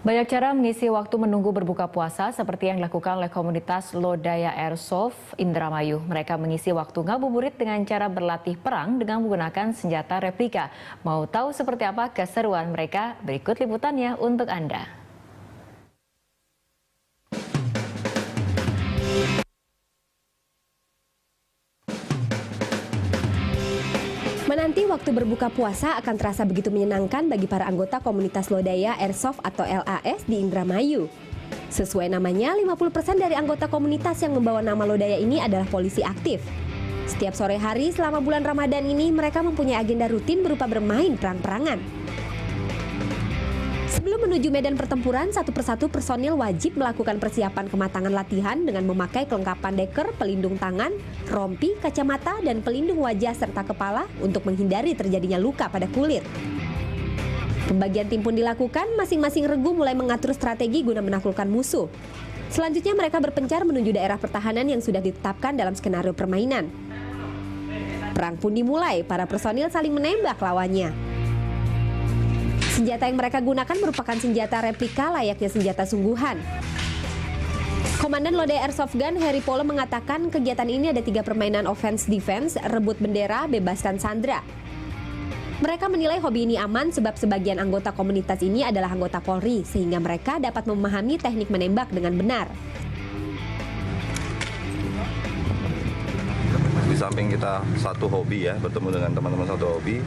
Banyak cara mengisi waktu menunggu berbuka puasa seperti yang dilakukan oleh komunitas Lodaya Airsoft Indramayu. Mereka mengisi waktu ngabuburit dengan cara berlatih perang dengan menggunakan senjata replika. Mau tahu seperti apa keseruan mereka? Berikut liputannya untuk Anda. Menanti waktu berbuka puasa akan terasa begitu menyenangkan bagi para anggota komunitas Lodaya Airsoft atau LAS di Indramayu. Sesuai namanya, 50% dari anggota komunitas yang membawa nama Lodaya ini adalah polisi aktif. Setiap sore hari selama bulan Ramadan ini, mereka mempunyai agenda rutin berupa bermain perang-perangan. Sebelum menuju medan pertempuran, satu persatu personil wajib melakukan persiapan kematangan latihan dengan memakai kelengkapan deker, pelindung tangan, rompi, kacamata, dan pelindung wajah serta kepala untuk menghindari terjadinya luka pada kulit. Pembagian tim pun dilakukan, masing-masing regu mulai mengatur strategi guna menaklukkan musuh. Selanjutnya mereka berpencar menuju daerah pertahanan yang sudah ditetapkan dalam skenario permainan. Perang pun dimulai, para personil saling menembak lawannya. Senjata yang mereka gunakan merupakan senjata replika layaknya senjata sungguhan. Komandan Lodaya Airsoft Gun Heri Polo mengatakan kegiatan ini ada 3 permainan offense-defense, rebut bendera, bebaskan sandera. Mereka menilai hobi ini aman sebab sebagian anggota komunitas ini adalah anggota Polri, sehingga mereka dapat memahami teknik menembak dengan benar. Di samping kita satu hobi ya, bertemu dengan teman-teman satu hobi,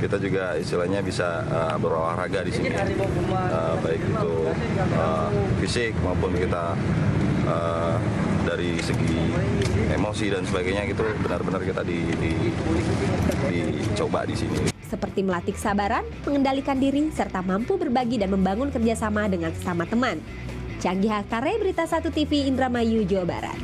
kita juga istilahnya bisa berolahraga di sini, baik itu fisik maupun kita dari segi emosi dan sebagainya, gitu benar-benar kita dicoba di sini. Seperti melatih kesabaran, mengendalikan diri, serta mampu berbagi dan membangun kerjasama dengan sesama teman. Canggih Hakare, Berita 1 TV, Indramayu, Jawa Barat.